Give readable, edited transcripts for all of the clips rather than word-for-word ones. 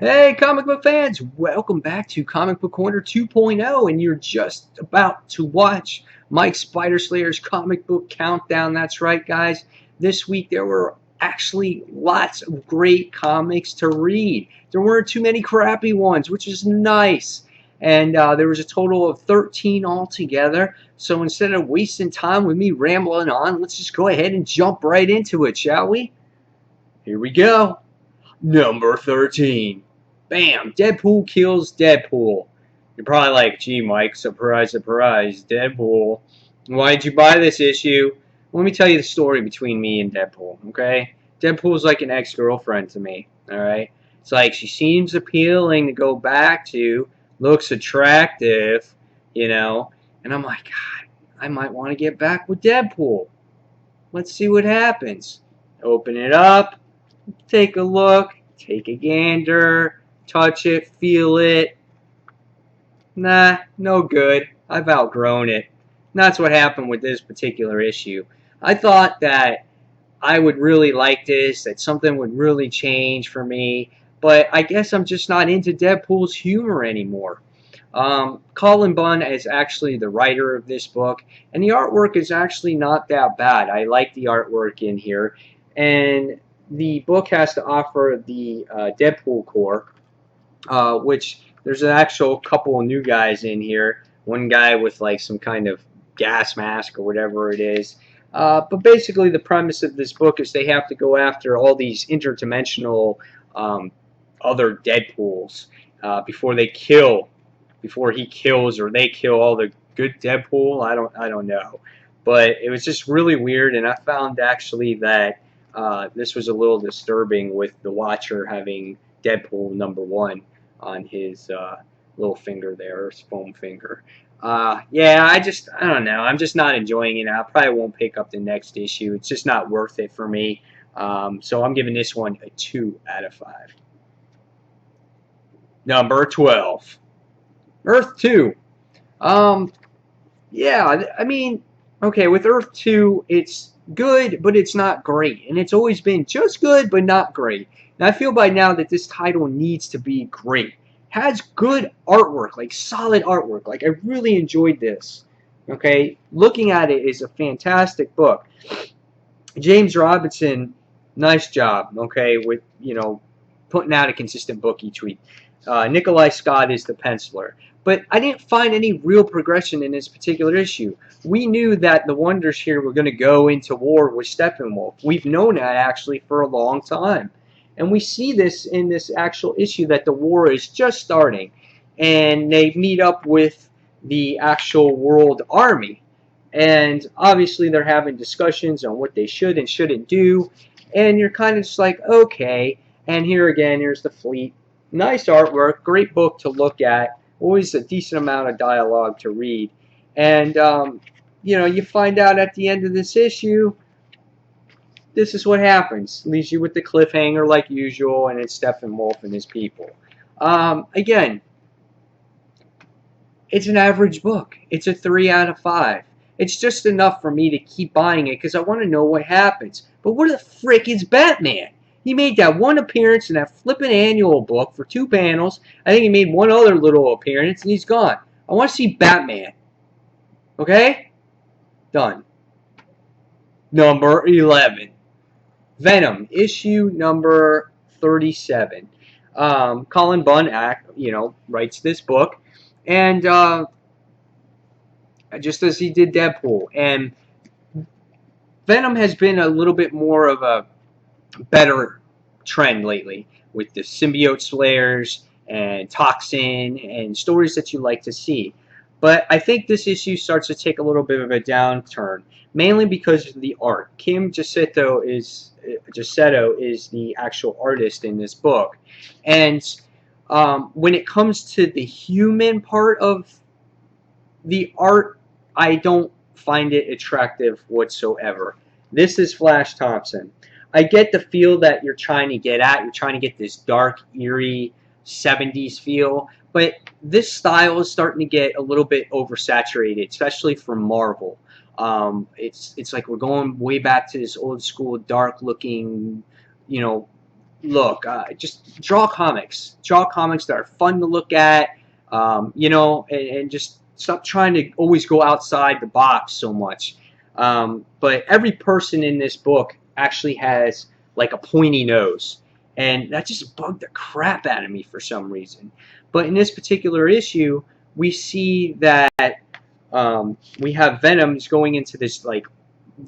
Hey, comic book fans! Welcome back to Comic Book Corner 2.0, and you're just about to watch Mike Spider Slayer's comic book countdown. That's right, guys. This week there were actually lots of great comics to read. There weren't too many crappy ones, which is nice. And there was a total of 13 altogether. So instead of wasting time with me rambling on, let's just go ahead and jump right into it, shall we? Here we go. Number 13. Bam! Deadpool kills Deadpool. You're probably like, gee, Mike, surprise, surprise, Deadpool. Why did you buy this issue? Let me tell you the story between me and Deadpool, okay? Deadpool's like an ex-girlfriend to me, alright? It's like she seems appealing to go back to, looks attractive, and I'm like, God, I might want to get back with Deadpool. Let's see what happens. Open it up, take a look, take a gander, touch it, feel it. Nah, no good. I've outgrown it. And that's what happened with this particular issue. I thought that I would really like this, that something would really change for me, but I guess I'm just not into Deadpool's humor anymore. Colin Bunn is actually the writer of this book, and the artwork is actually not that bad. I like the artwork in here, and the book has to offer the Deadpool core, which there's an actual couple of new guys in here. One guy with like some kind of gas mask or whatever it is. But basically, the premise of this book is they have to go after all these interdimensional other Deadpools before he kills or they kill all the good Deadpool. I don't know, but it was just really weird, and I found actually that this was a little disturbing with the Watcher having Deadpool #1 on his little finger there, his foam finger. Yeah, I don't know. I'm just not enjoying it. I probably won't pick up the next issue. It's just not worth it for me. So I'm giving this one a 2 out of 5. Number 12. Earth 2. Um, yeah, I mean, okay, with Earth 2, it's good, but it's not great. And it's always been just good, but not great. And I feel by now that this title needs to be great. It has good artwork, like solid artwork. Like, I really enjoyed this. Okay, looking at it is a fantastic book. James Robinson, nice job, okay, with, putting out a consistent book each week. Nikolai Scott is the penciler. But I didn't find any real progression in this particular issue. We knew that the Wonders here were going to go into war with Steppenwolf. We've known that actually for a long time. And we see this in this actual issue that the war is just starting. And they meet up with the actual world army. And obviously they're having discussions on what they should and shouldn't do. And you're kind of just like, okay. And here again, here's the fleet. Nice artwork, great book to look at. Always a decent amount of dialogue to read. And, you find out at the end of this issue, this is what happens. Leaves you with the cliffhanger like usual, and it's Steppenwolf and his people. Again, it's an average book. It's a 3 out of 5. It's just enough for me to keep buying it because I want to know what happens. But what the frick is Batman? He made that one appearance in that flippin' annual book for 2 panels. I think he made one other little appearance, and he's gone. I want to see Batman. Okay? Done. Number 11. Venom, issue number 37. Colin Bunn, writes this book. And just as he did Deadpool. And Venom has been a little bit more of a better trend lately with the symbiote slayers and toxin and stories that you like to see. But I think this issue starts to take a little bit of a downturn, mainly because of the art. Kim Giacchetto is the actual artist in this book, and when it comes to the human part of the art, I don't find it attractive whatsoever. This is Flash Thompson. I get the feel that you're trying to get at. You're trying to get this dark, eerie 70s feel. But this style is starting to get a little bit oversaturated, especially for Marvel. It's like we're going way back to this old school, dark looking, you know, look, just draw comics. Draw comics that are fun to look at, and just stop trying to always go outside the box so much. But every person in this book actually has like a pointy nose, and that just bugged the crap out of me for some reason. But in this particular issue, we see that we have Venom's going into this like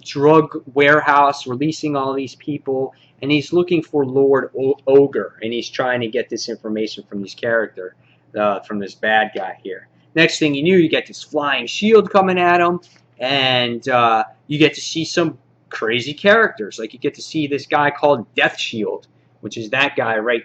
drug warehouse, releasing all these people, and he's looking for Lord Ogre, and he's trying to get this information from this character, from this bad guy here. Next thing you knew, you get this flying shield coming at him, and you get to see some crazy characters. Like you get to see this guy called Death Shield, which is that guy right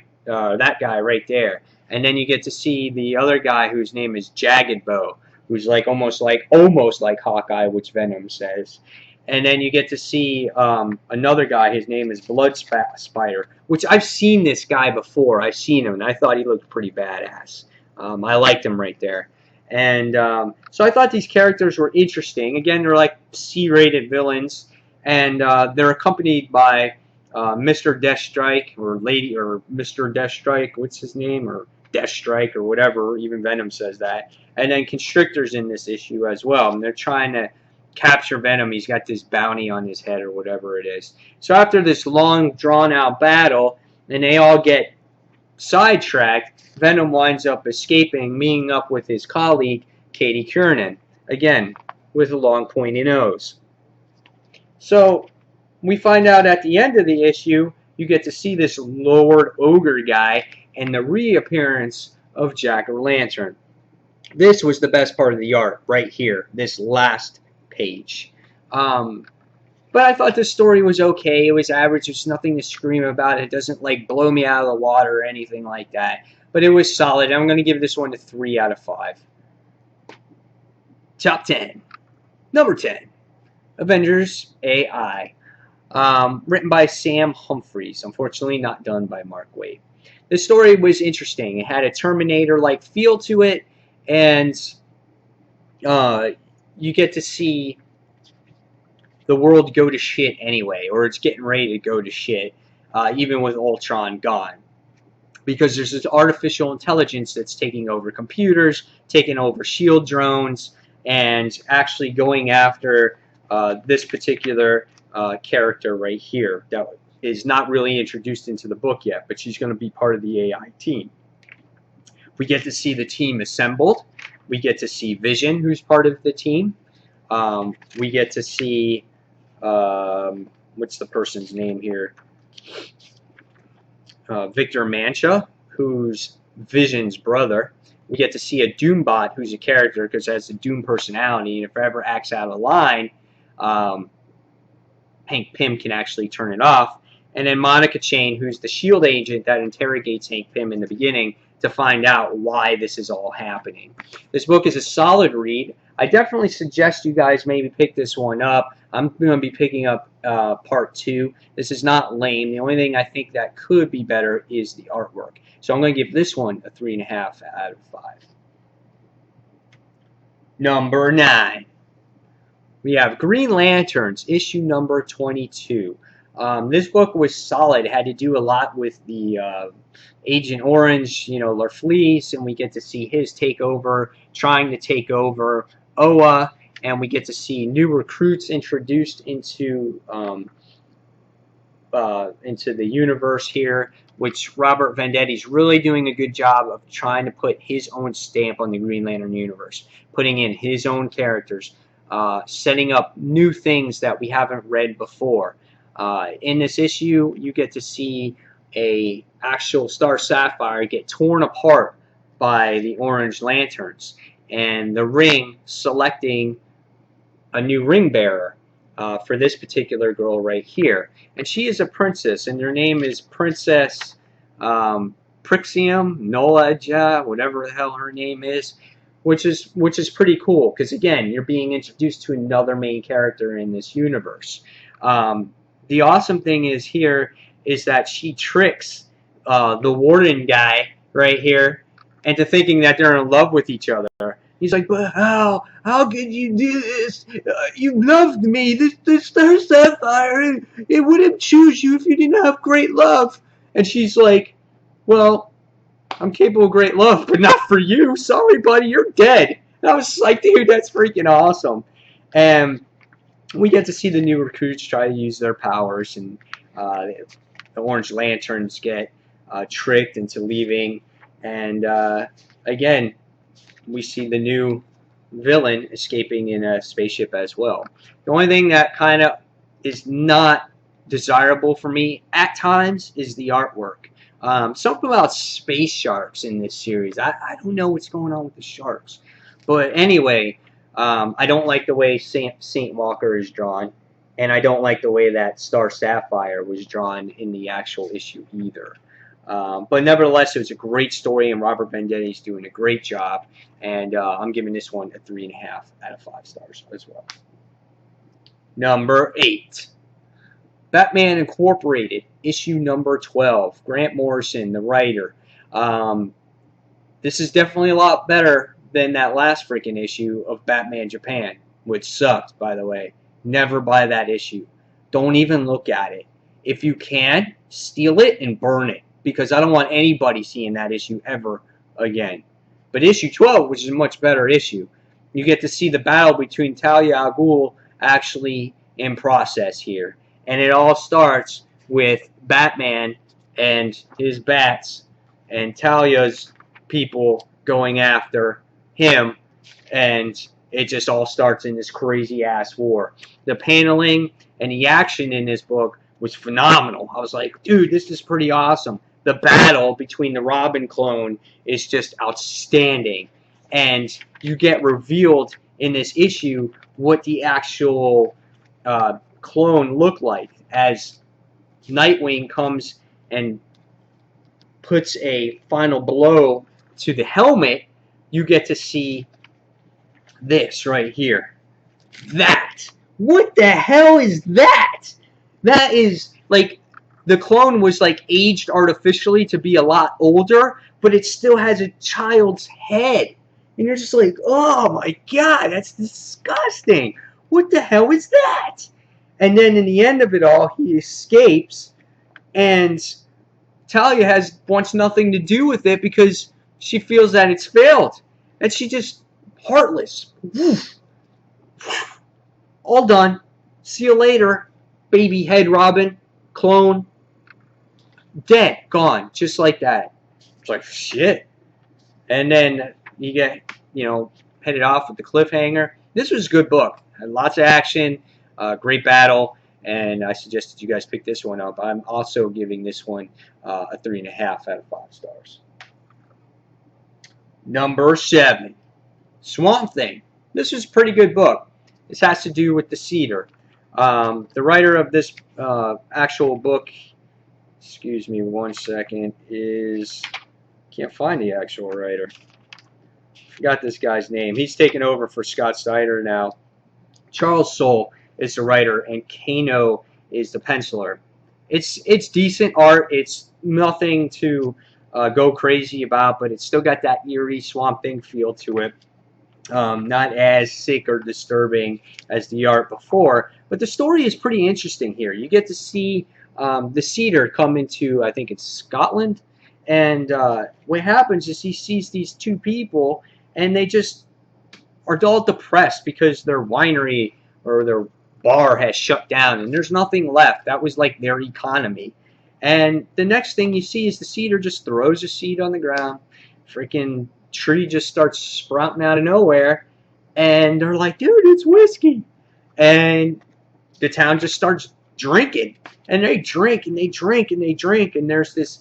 there, and then you get to see the other guy whose name is Jagged Bow, who's like almost like Hawkeye, which Venom says. And then you get to see another guy. His name is Blood Spider, which I've seen this guy before. I've seen him, and I thought he looked pretty badass. I liked him right there. And so I thought these characters were interesting. Again, they're like C-rated villains, and they're accompanied by Mr. Deathstrike or Mr. Deathstrike. What's his name? Or Deathstrike or whatever. Even Venom says that. And then Constrictor's in this issue as well. And they're trying to capture Venom. He's got this bounty on his head or whatever it is. So after this long, drawn-out battle, and they all get sidetracked, Venom winds up escaping, meeting up with his colleague, Katie Kiernan, again, with a long, pointy nose. So we find out at the end of the issue, you get to see this Lord Ogre guy and the reappearance of Jack-O-Lantern. This was the best part of the art right here, this last page. But I thought this story was okay. It was average. There's nothing to scream about. It doesn't like blow me out of the water or anything like that. But it was solid. I'm going to give this one a 3 out of 5. Top 10. Number 10. Avengers AI. Written by Sam Humphries. Unfortunately, not done by Mark Waid. The story was interesting. It had a Terminator-like feel to it. And you get to see the world go to shit anyway, or it's getting ready to go to shit, even with Ultron gone. Because there's this artificial intelligence that's taking over computers, taking over shield drones, and actually going after this particular character right here that is not really introduced into the book yet, but she's going to be part of the AI team. We get to see the team assembled. We get to see Vision, who's part of the team. We get to see, what's the person's name here? Victor Mancha, who's Vision's brother. We get to see a Doombot, who's a character because it has a Doom personality, and if it ever acts out of line, Hank Pym can actually turn it off. And then Monica Chain, who's the S.H.I.E.L.D. agent that interrogates Hank Pym in the beginning to find out why this is all happening. This book is a solid read. I definitely suggest you guys maybe pick this one up. I'm going to be picking up part 2. This is not lame. The only thing I think that could be better is the artwork. So I'm going to give this one a 3.5 out of 5. Number 9. We have Green Lanterns, issue number 22. This book was solid. It had to do a lot with the Agent Orange, Larfleeze, and we get to see his takeover, trying to take over Oa, and we get to see new recruits introduced into the universe here, which Robert Vendetti's really doing a good job of trying to put his own stamp on the Green Lantern universe, putting in his own characters, setting up new things that we haven't read before. In this issue, you get to see a actual Star Sapphire get torn apart by the Orange Lanterns, and the Ring selecting a new ring bearer for this particular girl right here. And she is a princess, and her name is Princess Prixium Nolaja, whatever the hell her name is, which is pretty cool because again, you're being introduced to another main character in this universe. The awesome thing is here is that she tricks the warden guy right here into thinking that they're in love with each other. He's like, but how could you do this? You loved me. This Star Sapphire, it wouldn't choose you if you didn't have great love. And she's like, well, I'm capable of great love, but not for you. Sorry, buddy, you're dead. And I was like, dude, that's freaking awesome. And we get to see the new recruits try to use their powers, and the Orange Lanterns get tricked into leaving. And again, we see the new villain escaping in a spaceship as well. The only thing that kind of is not desirable for me at times is the artwork. Something about space sharks in this series. I don't know what's going on with the sharks. But anyway, I don't like the way Saint Walker is drawn. And I don't like the way that Star Sapphire was drawn in the actual issue either. But nevertheless, it was a great story, and Robert Vendetti's doing a great job. And I'm giving this one a 3.5 out of 5 stars as well. Number 8. Batman Incorporated, issue number 12. Grant Morrison, the writer. This is definitely a lot better than that last freaking issue of Batman Japan, which sucked, by the way. Never buy that issue. Don't even look at it. If you can, steal it and burn it, because I don't want anybody seeing that issue ever again. But issue 12, which is a much better issue, you get to see the battle between Talia al Ghul actually in process here. And it all starts with Batman and his bats and Talia's people going after him, and it just all starts in this crazy-ass war. The paneling and the action in this book was phenomenal. I was like, dude, this is pretty awesome. The battle between the Robin clone is just outstanding. And you get revealed in this issue what the actual clone looked like as Nightwing comes and puts a final blow to the helmet. You get to see this right here. That. What the hell is that? That is like, the clone was like aged artificially to be a lot older, but it still has a child's head. And you're just like, oh my god, that's disgusting. What the hell is that? And then in the end of it all, he escapes, and Talia wants nothing to do with it because she feels that it's failed. And she just, heartless. All done. See you later, baby head Robin, clone. Dead, gone, just like that. It's like, shit. And then you get, headed off with the cliffhanger. This was a good book. Had lots of action, great battle, and I suggested you guys pick this one up. I'm also giving this one a 3.5 out of 5 stars. Number 7, Swamp Thing. This is a pretty good book. This has to do with the cedar. The writer of this actual book, excuse me 1 second, can't find the actual writer. Forgot this guy's name. He's taken over for Scott Snyder now. Charles Soule is the writer, and Kano is the penciler. It's decent art. It's nothing to go crazy about, but it's still got that eerie Swamp Thing feel to it. Not as sick or disturbing as the art before, but the story is pretty interesting here. You get to see the cedar come into, I think it's Scotland, and what happens is he sees these two people, and they just are all depressed because their winery or their bar has shut down, and there's nothing left. That was like their economy. And the next thing you see is the cedar just throws a seed on the ground. Freaking tree just starts sprouting out of nowhere, and they're like, dude, it's whiskey. And the town just starts drinking, and they drink and they drink and they drink, and there's this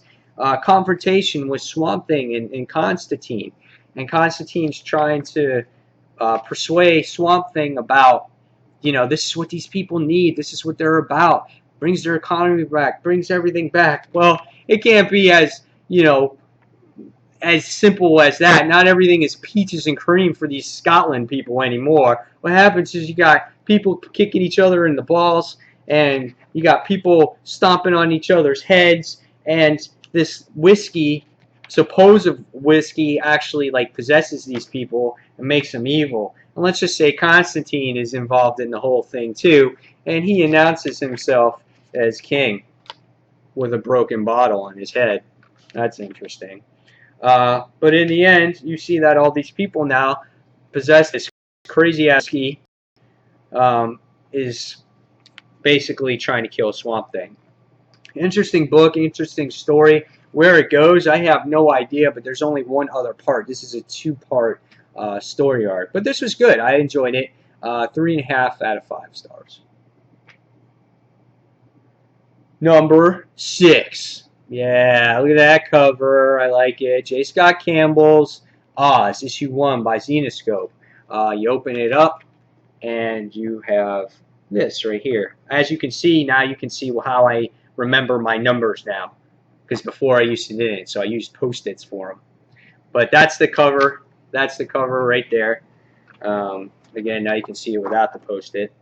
confrontation with Swamp Thing and Constantine, and Constantine's trying to persuade Swamp Thing about, this is what these people need, this is what they're about, brings their economy back, brings everything back. Well, it can't be as simple as that. Not everything is peaches and cream for these Scotland people anymore. What happens is you got people kicking each other in the balls, and you got people stomping on each other's heads, and this whiskey, supposed whiskey, actually possesses these people and makes them evil. And let's just say Constantine is involved in the whole thing too, and he announces himself as king. with a broken bottle on his head. That's interesting. But in the end, you see that all these people now possess this crazy ass key, is basically trying to kill Swamp Thing. Interesting book, interesting story. Where it goes, I have no idea, but there's only one other part. This is a two-part story arc. But this was good. I enjoyed it. 3.5 out of 5 stars. Number 6. Yeah, look at that cover. I like it. J. Scott Campbell's Oz, issue 1 by Zenescope. You open it up, and you have this right here. As you can see, now you can see how I remember my numbers now, because before I used to didn't, so I used Post-its for them. But that's the cover. That's the cover right there. Again, now you can see it without the Post-it.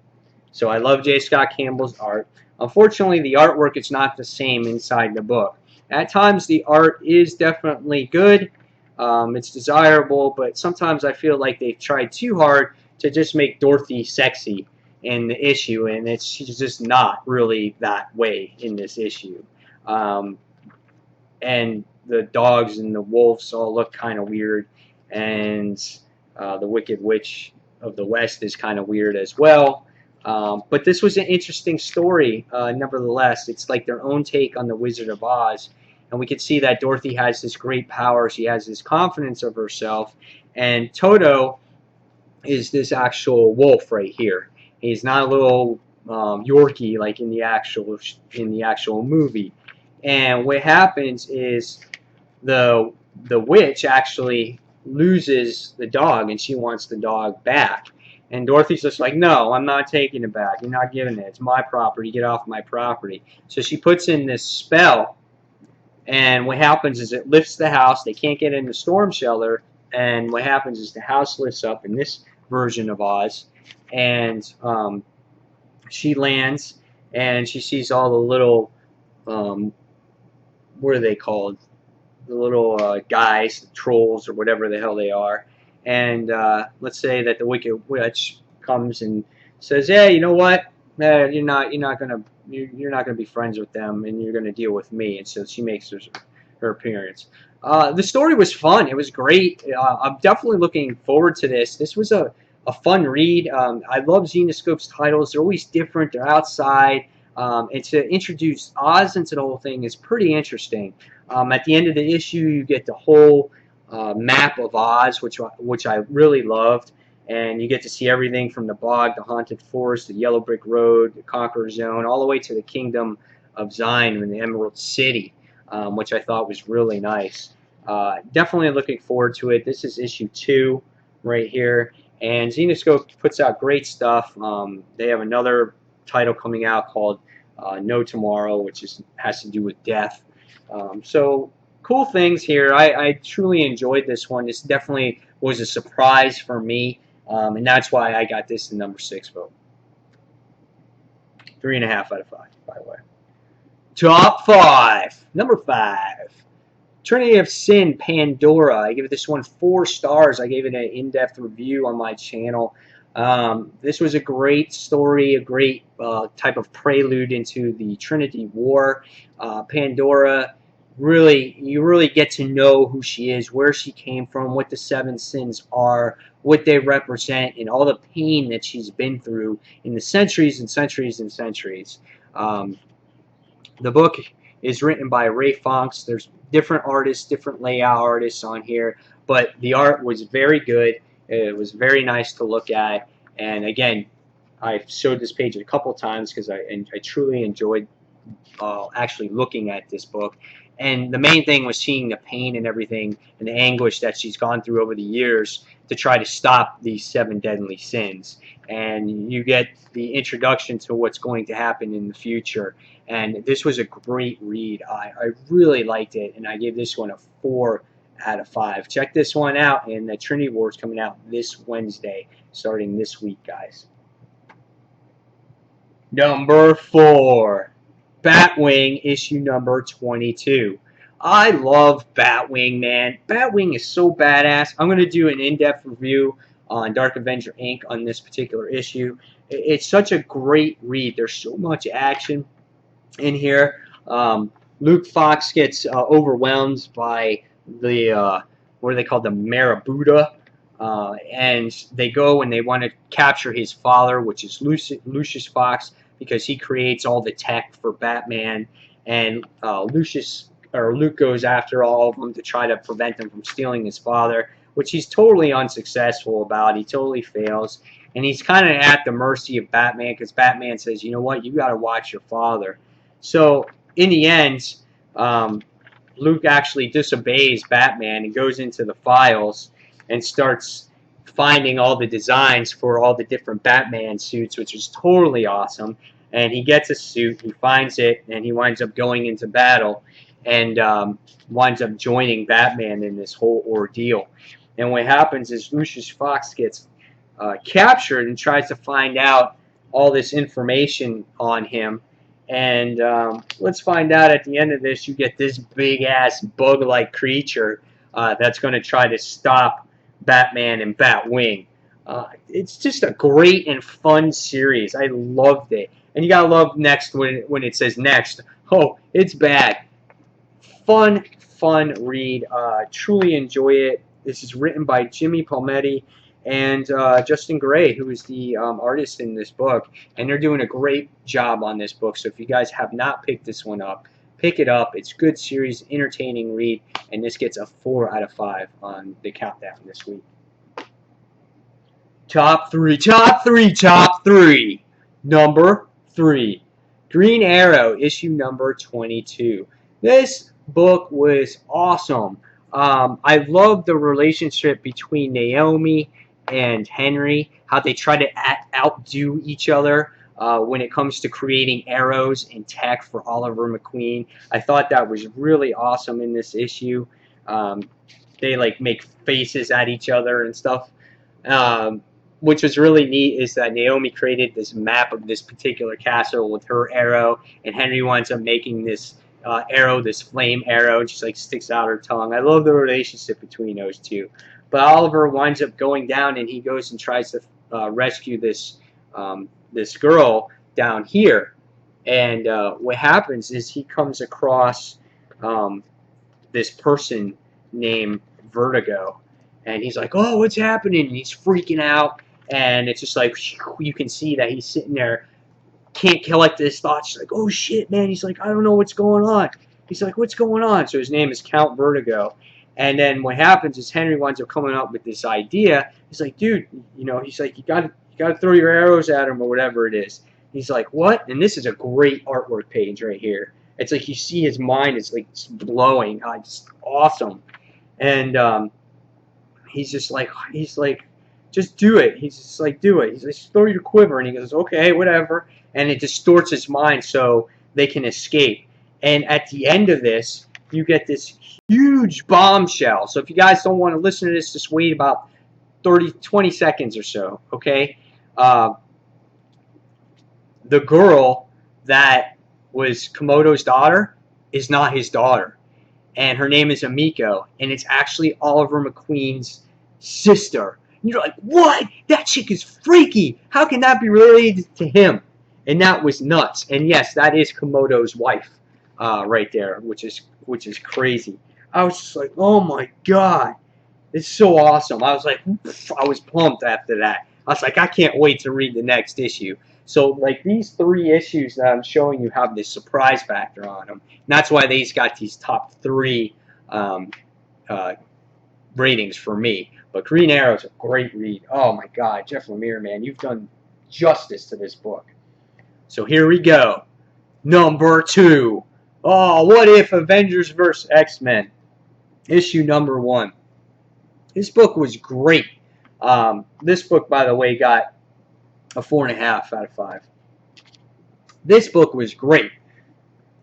So I love J. Scott Campbell's art. Unfortunately, the artwork is not the same inside the book. At times, the art is definitely good. It's desirable, but sometimes I feel like they've tried too hard to just make Dorothy sexy in the issue, and she's just not really that way in this issue. And the dogs and the wolves all look kind of weird, and the Wicked Witch of the West is kind of weird as well. But this was an interesting story, nevertheless. It's like their own take on the Wizard of Oz. And we can see that Dorothy has this great power. She has this confidence of herself. And Toto is this actual wolf right here. He's not a little Yorkie like in the actual movie. And what happens is the witch actually loses the dog, and she wants the dog back. And Dorothy's just like, no, I'm not taking it back. You're not giving it. It's my property. Get off my property. So she puts in this spell, and what happens is it lifts the house. They can't get in the storm shelter, and what happens is the house lifts up in this version of Oz, and she lands, and she sees all the little, what are they called? The little guys, the trolls, or whatever the hell they are. And let's say that the Wicked Witch comes and says, "Hey, you know what? You're not gonna be friends with them, and you're gonna deal with me." And so she makes her appearance. The story was fun. It was great. I'm definitely looking forward to this. This was a fun read. I love Zenescope's titles. They're always different. They're outside. And to introduce Oz into the whole thing is pretty interesting. At the end of the issue, you get the whole map of Oz, which I really loved, and you get to see everything from the bog, the haunted forest, the yellow brick road, the Conqueror Zone, all the way to the Kingdom of Zion and the Emerald City, which I thought was really nice. Definitely looking forward to it. This is issue 2 right here, and Zenescope puts out great stuff. They have another title coming out called No Tomorrow, which has to do with death. So cool things here. I truly enjoyed this one. This definitely was a surprise for me, and that's why I got this in number 6 vote. 3.5 out of 5, by the way. Top 5. Number 5. Trinity of Sin, Pandora. I give this one 4 stars. I gave it an in-depth review on my channel. This was a great story, a great type of prelude into the Trinity War. Pandora, you really get to know who she is, where she came from, what the 7 sins are, what they represent, and all the pain that she's been through in the centuries and centuries and centuries. The book is written by Ray Fonks. There's different artists, different layout artists on here, but the art was very good. It was very nice to look at, and again, I've showed this page a couple times because I truly enjoyed actually looking at this book. And the main thing was seeing the pain and everything and the anguish that she's gone through over the years to try to stop these 7 deadly sins. And you get the introduction to what's going to happen in the future. And this was a great read. I really liked it, and I gave this one a 4 out of 5. Check this one out, and the Trinity War is coming out this Wednesday, starting this week, guys. Number 4. Batwing, issue number 22. I love Batwing, man. Batwing is so badass. I'm going to do an in-depth review on Dark Avenger Inc. on this particular issue. It's such a great read. There's so much action in here. Luke Fox gets overwhelmed by the what are they called, the Marabouta, and they go and they want to capture his father, which is Lucius Fox, because he creates all the tech for Batman, and Luke goes after all of them to try to prevent them from stealing his father, which he's totally unsuccessful about. He totally fails, and he's kind of at the mercy of Batman because Batman says, you know what, you got to watch your father. So in the end, Luke actually disobeys Batman and goes into the files and starts finding all the designs for all the different Batman suits, which is totally awesome. And he gets a suit, he finds it, and he winds up going into battle and winds up joining Batman in this whole ordeal. And what happens is Lucius Fox gets captured and tries to find out all this information on him. And let's find out at the end of this, you get this big-ass bug-like creature that's going to try to stop Batman and Batwing. It's just a great and fun series. I loved it. And you got to love next when it says next. Oh, it's bad. Fun read. Truly enjoy it. This is written by Jimmy Palmiotti and Justin Gray, who is the artist in this book, and they're doing a great job on this book. So if you guys have not picked this one up, pick it up. It's a good series, entertaining read, and this gets a 4 out of 5 on the countdown this week. Top three. Number 3, Green Arrow, issue number 22. This book was awesome. I love the relationship between Naomi and Henry, how they try to outdo each other when it comes to creating arrows and tech for Oliver McQueen. I thought that was really awesome in this issue. They like make faces at each other and stuff. Which was really neat is that Naomi created this map of this particular castle with her arrow, and Henry winds up making this arrow, this flame arrow, just like sticks out her tongue. I love the relationship between those two. But Oliver winds up going down, and he goes and tries to rescue this this girl down here. And what happens is he comes across this person named Vertigo, and he's like, "Oh, what's happening?" And he's freaking out, and it's just like you can see that he's sitting there, can't collect his thoughts. He's like, "Oh shit, man!" He's like, "I don't know what's going on." He's like, "What's going on?" So his name is Count Vertigo. And then what happens is Henry winds up coming up with this idea. He's like, "Dude, you know," he's like, "You gotta throw your arrows at him or whatever it is." He's like, "What?" And this is a great artwork page right here. It's like you see his mind is like blowing. It's awesome. And he's like, "Just do it." He's just like, "Do it." He's like, "Throw your quiver." And he goes, "Okay, whatever." And it distorts his mind so they can escape. And at the end of this, you get this huge bombshell. So if you guys don't want to listen to this, just wait about 20 seconds or so, okay? The girl that was Komodo's daughter is not his daughter. And her name is Amiko. And it's actually Oliver McQueen's sister. And you're like, what? That chick is freaky. How can that be related to him? And that was nuts. And yes, that is Komodo's wife right there, which is crazy. I was just like, oh my god, it's so awesome. I was like, I was pumped after that. I was like, I can't wait to read the next issue. So like these 3 issues that I'm showing you have this surprise factor on them. And that's why these got these top 3 ratings for me. But Green Arrow is a great read. Oh my god, Jeff Lemire, man, you've done justice to this book. So here we go. Number 2. Oh, What If Avengers vs. X-Men. Issue number 1. This book was great. This book, by the way, got a 4.5 out of 5. This book was great.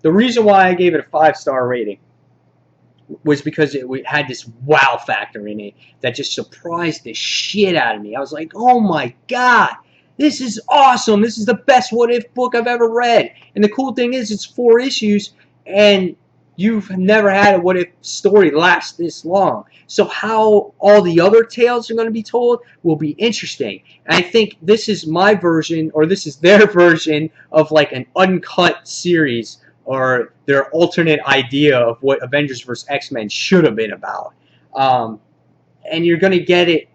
The reason why I gave it a 5-star rating was because it had this wow factor in it that just surprised the shit out of me. I was like, oh my god, this is awesome. This is the best What If book I've ever read. And the cool thing is it's 4 issues, and you've never had a What If story last this long. So how all the other tales are going to be told will be interesting. And I think this is my version, or this is their version, of like an uncut series or their alternate idea of what Avengers vs. X-Men should have been about. And you're going to get it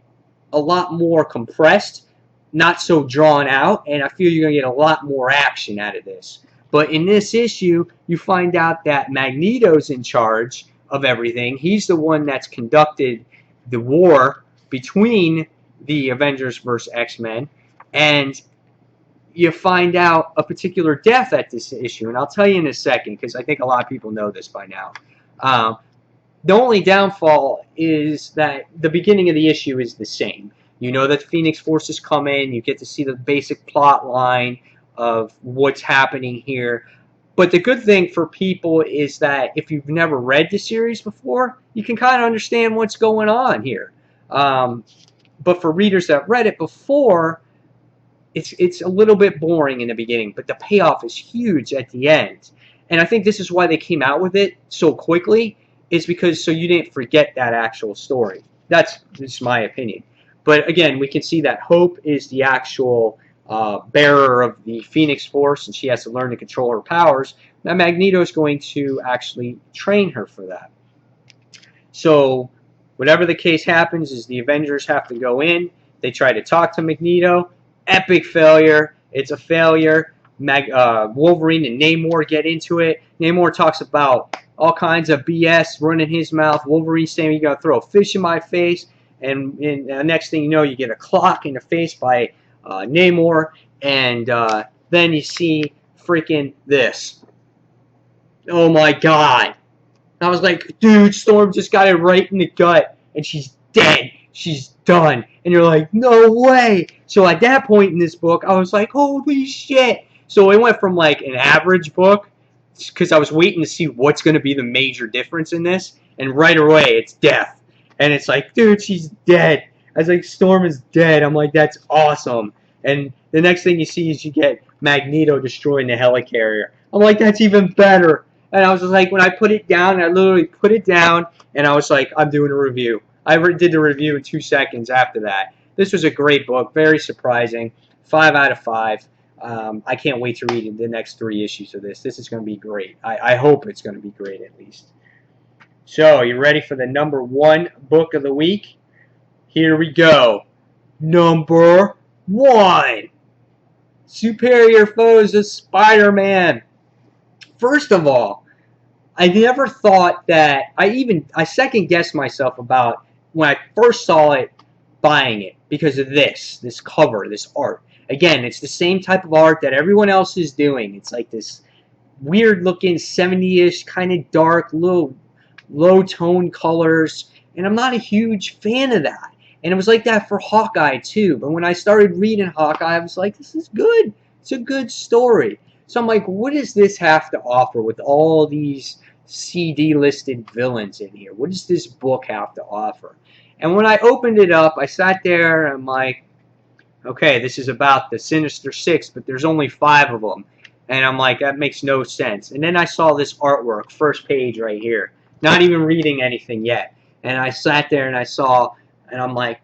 a lot more compressed, not so drawn out, and I feel you're going to get a lot more action out of this. But in this issue, you find out that Magneto's in charge of everything. He's the one that's conducted the war between the Avengers vs. X-Men, and you find out a particular death at this issue, and I'll tell you in a second because I think a lot of people know this by now. The only downfall is that the beginning of the issue is the same. You know that the Phoenix forces come in, you get to see the basic plot line of what's happening here. But the good thing for people is that if you've never read the series before, you can kind of understand what's going on here. But for readers that read it before, it's a little bit boring in the beginning, but the payoff is huge at the end. And I think this is why they came out with it so quickly, is because so you didn't forget that actual story. That's just my opinion. But again, we can see that Hope is the actual bearer of the Phoenix Force, and she has to learn to control her powers. Now Magneto is going to actually train her for that. So whatever the case happens is the Avengers have to go in. They try to talk to Magneto. Epic failure. It's a failure. Wolverine and Namor get into it. Namor talks about all kinds of BS running his mouth. Wolverine saying, "You're going to throw a fish in my face." And the next thing you know, you get a clock in the face by Namor. And then you see freaking this. Oh my God. I was like, dude, Storm just got it right in the gut. And she's dead. She's done. And you're like, no way. So at that point in this book, I was like, holy shit. So it went from like an average book, because I was waiting to see what's going to be the major difference in this. And right away, it's death. And it's like, dude, she's dead. I was like, Storm is dead. I'm like, that's awesome. And the next thing you see is you get Magneto destroying the helicarrier. I'm like, that's even better. And I was just like, when I put it down, I literally put it down, and I was like, I'm doing a review. I did the review in 2 seconds after that. This was a great book, very surprising. 5 out of 5. I can't wait to read the next 3 issues of this. This is going to be great. I hope it's going to be great at least. So, you ready for the number 1 book of the week? Here we go. Number 1. Superior Foes of Spider-Man. First of all, I never thought that I second guessed myself about when I first saw it buying it because of this cover, this art. Again, it's the same type of art that everyone else is doing. It's like this weird looking 70-ish kind of dark, low tone colors, and I'm not a huge fan of that. And it was like that for Hawkeye too. But when I started reading Hawkeye, I was like, this is good. It's a good story. So I'm like, what does this have to offer with all these CD-listed villains in here? What does this book have to offer? And when I opened it up, I sat there and I'm like, okay, this is about the Sinister Six, but there's only 5 of them. And I'm like, that makes no sense. And then I saw this artwork, first page right here, not even reading anything yet. And I sat there and I saw, and I'm like,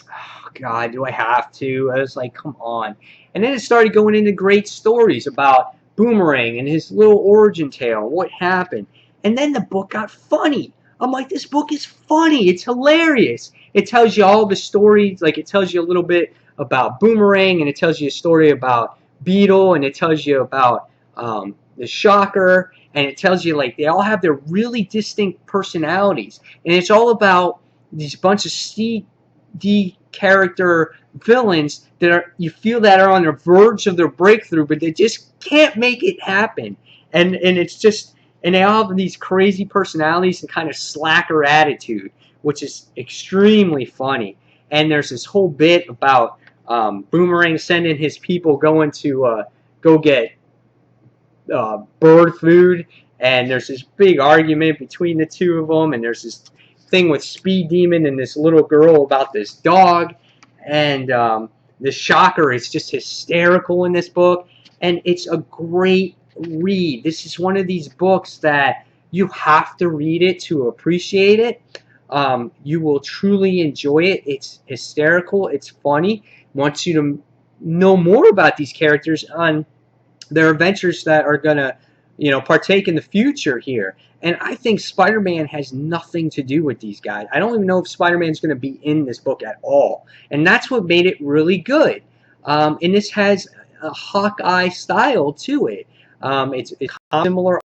oh, God, do I have to? I was like, come on. And then it started going into great stories about Boomerang and his little origin tale, what happened. And then the book got funny. I'm like, this book is funny. It's hilarious. It tells you all the stories. Like, it tells you a little bit about Boomerang, and it tells you a story about Beetle, and it tells you about the Shocker, and it tells you, like, they all have their really distinct personalities. And it's all about these bunch of CD character villains that you feel that are on the verge of their breakthrough, but they just can't make it happen. And it's just, and they all have these crazy personalities and kind of slacker attitude, which is extremely funny. And there's this whole bit about Boomerang sending his people going to go get bird food, and there's this big argument between the two of them, and there's this thing with Speed Demon and this little girl about this dog, and the Shocker is just hysterical in this book, and it's a great read. This is one of these books that you have to read it to appreciate it. You will truly enjoy it. It's hysterical. It's funny. Wants you to know more about these characters on their adventures that are going to partake in the future here. And I think Spider-Man has nothing to do with these guys. I don't even know if Spider-Man's going to be in this book at all. And that's what made it really good. And this has a Hawkeye style to it. It's similar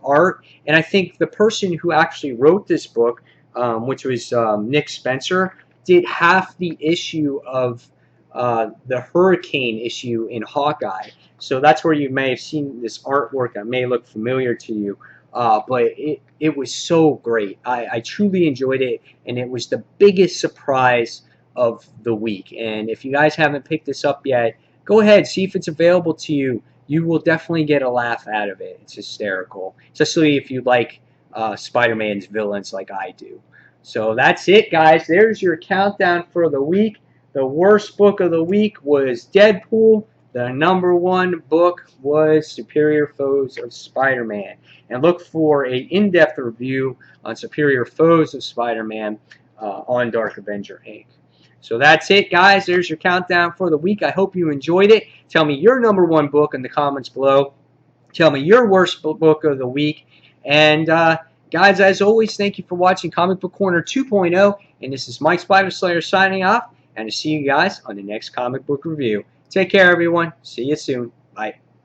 art. And I think the person who actually wrote this book, which was Nick Spencer, did half the issue of the Hurricane issue in Hawkeye. So that's where you may have seen this artwork that may look familiar to you. But it was so great. I truly enjoyed it, and it was the biggest surprise of the week. And if you guys haven't picked this up yet, go ahead, see if it's available to you. You will definitely get a laugh out of it. It's hysterical, especially if you like Spider-Man's villains like I do. So that's it, guys. There's your countdown for the week. The worst book of the week was Deadpool. The #1 book was Superior Foes of Spider-Man. And look for an in-depth review on Superior Foes of Spider-Man on Dark Avenger Inc. So that's it, guys. There's your countdown for the week. I hope you enjoyed it. Tell me your #1 book in the comments below. Tell me your worst book of the week. And guys, as always, thank you for watching Comic Book Corner 2.0. And this is Mike Spider Slayer signing off. And to see you guys on the next comic book review. Take care, everyone. See you soon. Bye.